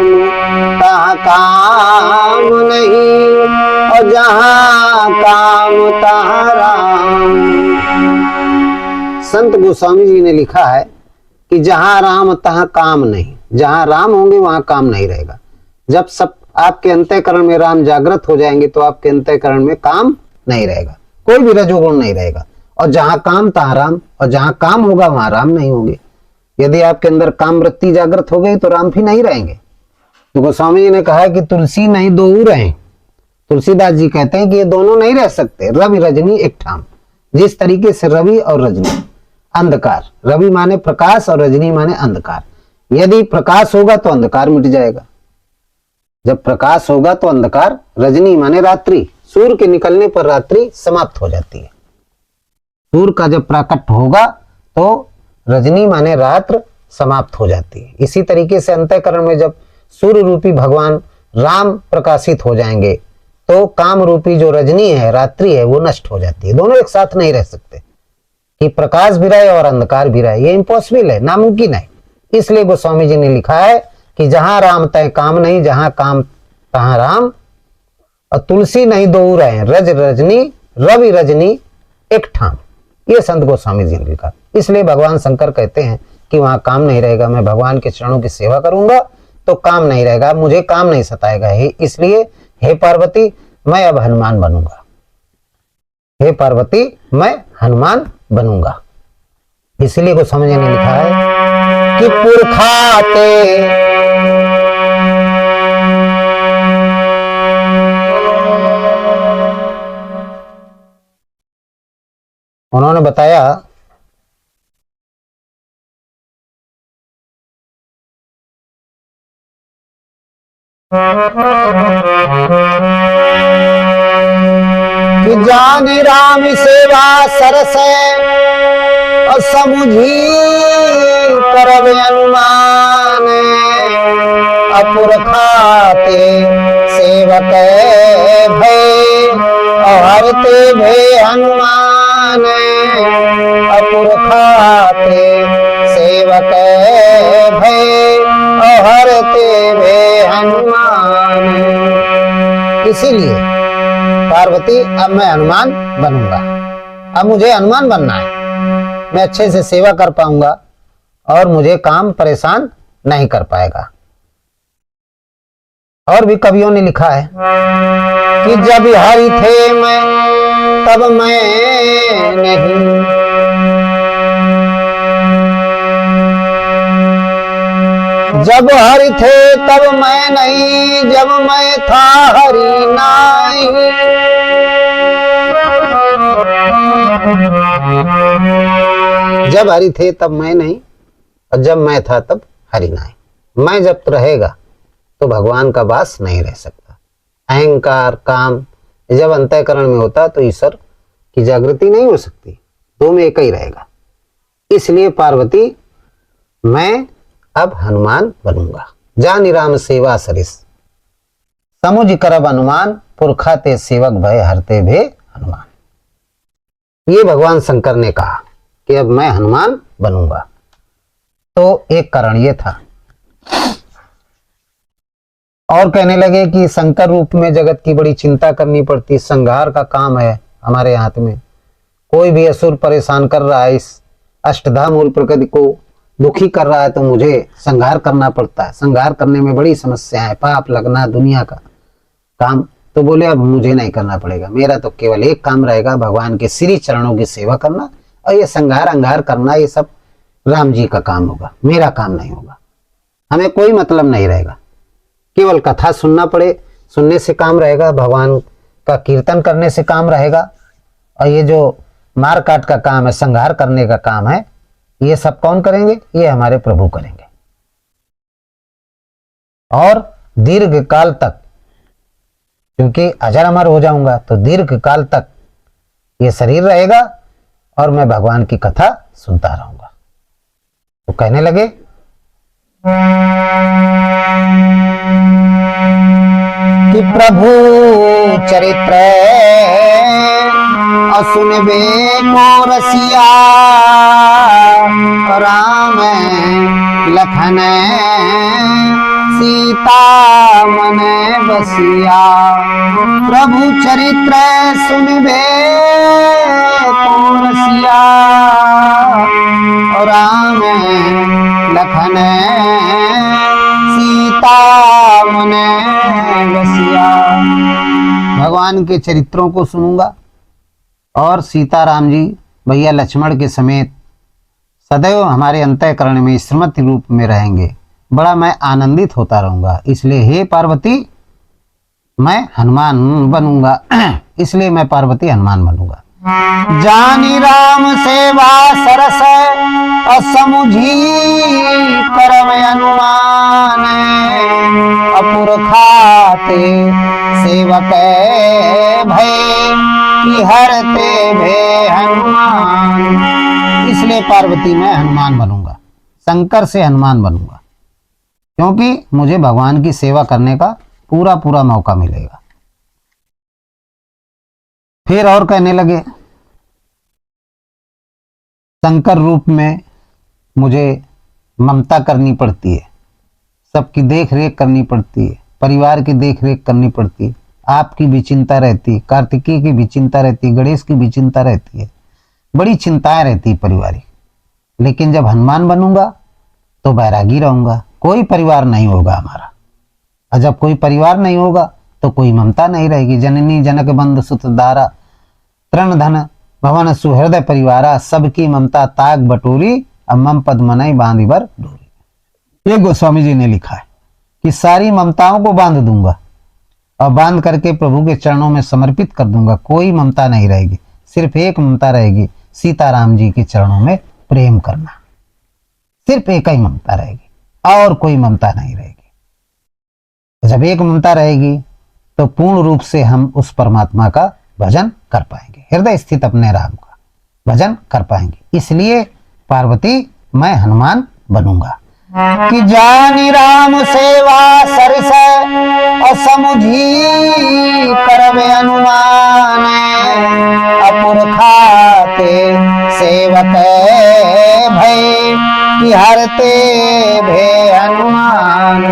तहां काम नहीं, और जहां काम तहां राम। संत गोस्वामी जी ने लिखा है कि जहां राम तहां काम नहीं, जहां राम होंगे वहां काम नहीं रहेगा। जब सब आपके अंतःकरण में राम जागृत हो जाएंगे तो आपके अंतःकरण में काम नहीं रहेगा, कोई भी रजोगुण नहीं रहेगा। और जहां काम तहां राम, और जहां काम होगा वहां राम नहीं होंगे। यदि आपके अंदर काम वृत्ति जागृत हो गई तो राम भी नहीं रहेंगे। तो गोस्वामी जी ने कहा कि तुलसी नहीं दो रहे। तुलसीदास जी कहते हैं कि ये दोनों नहीं रह सकते, रवि रजनी एक ठाम। जिस तरीके से रवि और रजनी अंधकार, रवि माने प्रकाश और रजनी माने अंधकार। यदि प्रकाश होगा तो अंधकार मिट जाएगा, जब प्रकाश होगा तो अंधकार, रजनी माने रात्रि, सूर्य के निकलने पर रात्रि समाप्त हो जाती है। सूर्य का जब प्रकट होगा तो रजनी माने रात्र समाप्त हो जाती है। इसी तरीके से अंतःकरण में जब सूर्य रूपी भगवान राम प्रकाशित हो जाएंगे तो काम रूपी जो रजनी है, रात्रि है, वो नष्ट हो जाती है। दोनों एक साथ नहीं रह सकते कि प्रकाश भी रहे और अंधकार भी रहे, ये इम्पॉसिबल है, नामुमकिन है। इसलिए गोस्वामी जी ने लिखा है कि जहां राम तय काम नहीं, जहां काम तहां राम, और तुलसी नहीं दो रहे, रज रजनी रवि रजनी एक ठाम। ये संत गोस्वामी जी ने लिखा। इसलिए भगवान शंकर कहते हैं कि वहां काम नहीं रहेगा, मैं भगवान के चरणों की सेवा करूंगा तो काम नहीं रहेगा, मुझे काम नहीं सताएगा। इसलिए हे पार्वती मैं अब हनुमान बनूंगा, हे पार्वती मैं हनुमान बनूंगा। इसलिए गोस्वामी जी ने लिखा है कि पुरखाते उन्होंने बताया कि जान राम सेवा सरस और समुझी करब अनुमान, अपुर खाते सेवक भय और हरते भय हनुमान, अपुर खाते सेवक भय और हरते भय हनुमान। इसीलिए पार्वती अब मैं हनुमान बनूंगा, अब मुझे हनुमान बनना है। मैं अच्छे से सेवा कर पाऊंगा और मुझे काम परेशान नहीं कर पाएगा। और भी कवियों ने लिखा है कि जब हरि थे मैं तब मैं नहीं, जब हरि थे तब मैं नहीं, जब मैं था हरि नहीं। जब हरि थे तब मैं नहीं, और जब मैं था तब हरि नहीं। मैं जब रहेगा तो भगवान का वास नहीं रह सकता। अहंकार, काम जब अंतःकरण में होता तो ईश्वर की जागृति नहीं हो सकती, दो में एक ही रहेगा। इसलिए पार्वती मैं अब हनुमान बनूंगा। जानि राम सेवा सरिस, समुझ करब अनुमान, पुरखा ते सेवक भय हरते भे हनुमान। ये भगवान शंकर ने कहा कि अब मैं हनुमान बनूंगा। तो एक कारण ये था। और कहने लगे कि शंकर रूप में जगत की बड़ी चिंता करनी पड़ती, संहार का काम है हमारे हाथ में। कोई भी असुर परेशान कर रहा है, इस अष्टधा मूल प्रकृति को दुखी कर रहा है, तो मुझे संहार करना पड़ता है। संहार करने में बड़ी समस्या है, पाप लगना, दुनिया का काम। तो बोले अब मुझे नहीं करना पड़ेगा, मेरा तो केवल एक काम रहेगा, भगवान के श्री चरणों की सेवा करना, और ये संहार अंगार करना ये सब राम जी का काम होगा, मेरा काम नहीं होगा। हमें कोई मतलब नहीं रहेगा, केवल कथा सुनना पड़े, सुनने से काम रहेगा, भगवान का कीर्तन करने से काम रहेगा। और ये जो मार काट का काम है, संहार करने का काम है, ये सब कौन करेंगे? ये हमारे प्रभु करेंगे। और दीर्घ काल तक, क्योंकि अजर अमर हो जाऊंगा, तो दीर्घ काल तक ये शरीर रहेगा और मैं भगवान की कथा सुनता रहूंगा। तो कहने लगे कि प्रभु चरित्र असुनबे को रसिया, राम लखन सीता मन बसिया। प्रभु चरित्र सुनबे को रसिया, राम लखन सीता मन बसिया। भगवान के चरित्रों को सुनूंगा और सीताराम जी भैया लक्ष्मण के समेत सदैव हमारे अंतःकरण में श्रीमती रूप में रहेंगे। बड़ा मैं आनंदित होता रहूंगा। इसलिए हे पार्वती मैं हनुमान बनूंगा। इसलिए मैं पार्वती हनुमान बनूंगा। जानी राम सेवा सरस असमुझी करम अनुमान, अपुर खाते सेवक भय कि हरते भे हनुमान। इसलिए पार्वती मैं हनुमान बनूंगा, शंकर से हनुमान बनूंगा, क्योंकि मुझे भगवान की सेवा करने का पूरा पूरा मौका मिलेगा। फिर और कहने लगे शंकर रूप में मुझे ममता करनी पड़ती है, सबकी देख रेख करनी पड़ती है, परिवार की देख रेख करनी पड़ती है, आपकी भी चिंता रहती है, कार्तिकेय की भी चिंता रहती है, गणेश की भी चिंता रहती है, बड़ी चिंताएं रहती है पारिवारिक। लेकिन जब हनुमान बनूंगा तो बैरागी रहूंगा, कोई परिवार नहीं होगा हमारा। और जब कोई परिवार नहीं होगा तो कोई ममता नहीं रहेगी। जननी जनक बंधु सुत दारा, तृण धन भवन सुहृदय परिवारा, सबकी ममता ताग बटोरी, अब मम पद मनई बांधी बर डोरी। ये गोस्वामी जी ने लिखा है कि सारी ममताओं को बांध दूंगा और बांध करके प्रभु के चरणों में समर्पित कर दूंगा। कोई ममता नहीं रहेगी, सिर्फ एक ममता रहेगी, सीताराम जी के चरणों में प्रेम करना। सिर्फ एक ही ममता रहेगी और कोई ममता नहीं रहेगी। जब एक ममता रहेगी तो पूर्ण रूप से हम उस परमात्मा का भजन कर पाएंगे, हृदय स्थित अपने राम का भजन कर पाएंगे। इसलिए पार्वती मैं हनुमान बनूंगा। कि जानी राम सेवा सरस असमुझी करवे अनुमान, अपुर खाते सेवक भय कि हरते भे हनुमान।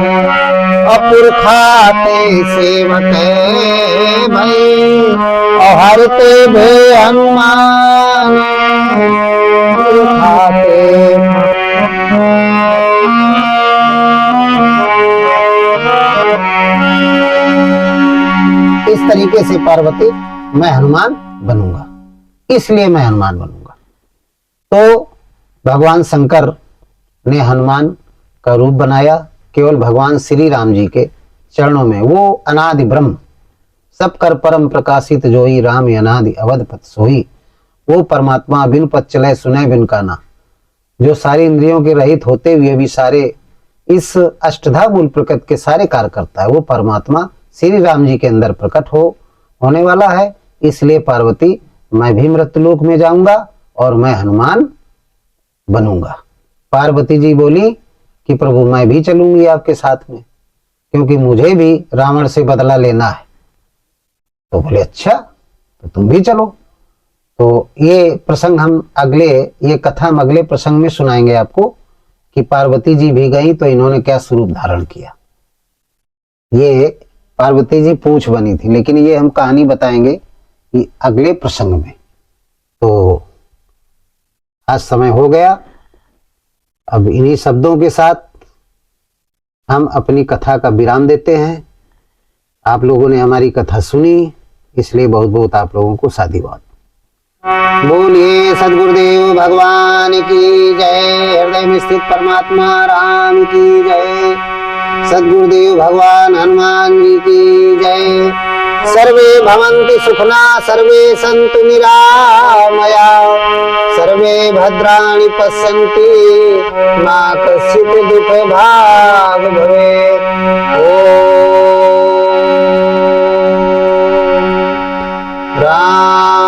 अपुर खाते सेवक भय और हरते भे हनुमान। खाते इस तरीके से पार्वती मैं हनुमान बनूंगा, इसलिए मैं हनुमान बनूंगा। तो भगवान शंकर ने हनुमान का रूप बनाया केवल भगवान श्री राम जी के चरणों में। वो अनादि ब्रह्म, सब कर परम प्रकाशित जोई, राम अनादि अवध पत सोई। वो परमात्मा बिन पत चले सुने बिन काना, जो सारी इंद्रियों के रहित होते हुए भी सारे इस अष्टधा मूल प्रकृति के सारे कार्य करता है। वो परमात्मा श्री राम जी के अंदर प्रकट होने वाला है। इसलिए पार्वती, मैं भी मृत्युलोक में जाऊंगा और मैं हनुमान बनूंगा। पार्वती जी बोली कि प्रभु मैं भी चलूंगी आपके साथ में, क्योंकि मुझे भी रावण से बदला लेना है। तो बोले अच्छा, तो तुम भी चलो। तो ये प्रसंग ये कथा हम अगले प्रसंग में सुनाएंगे आपको कि पार्वती जी भी गई तो इन्होंने क्या स्वरूप धारण किया। ये पार्वती जी पूंछ बनी थी, लेकिन ये हम कहानी बताएंगे कि अगले प्रसंग में। तो आज समय हो गया। अब इन्हीं शब्दों के साथ हम अपनी कथा का विराम देते हैं। आप लोगों ने हमारी कथा सुनी, इसलिए बहुत बहुत आप लोगों को साधुवाद। बोलिए सद्गुरुदेव भगवान की जय। हृदय में स्थित परमात्मा राम की जय। सद्गुरुदेव भगवान हनुमान जी की जय। सर्वे भवन्तु सुखना, सर्वे सन्तु निरामया, सर्वे भद्राणि पश्यन्ति मा कश्चित् दुःखभाग् भवेत्। ओम राम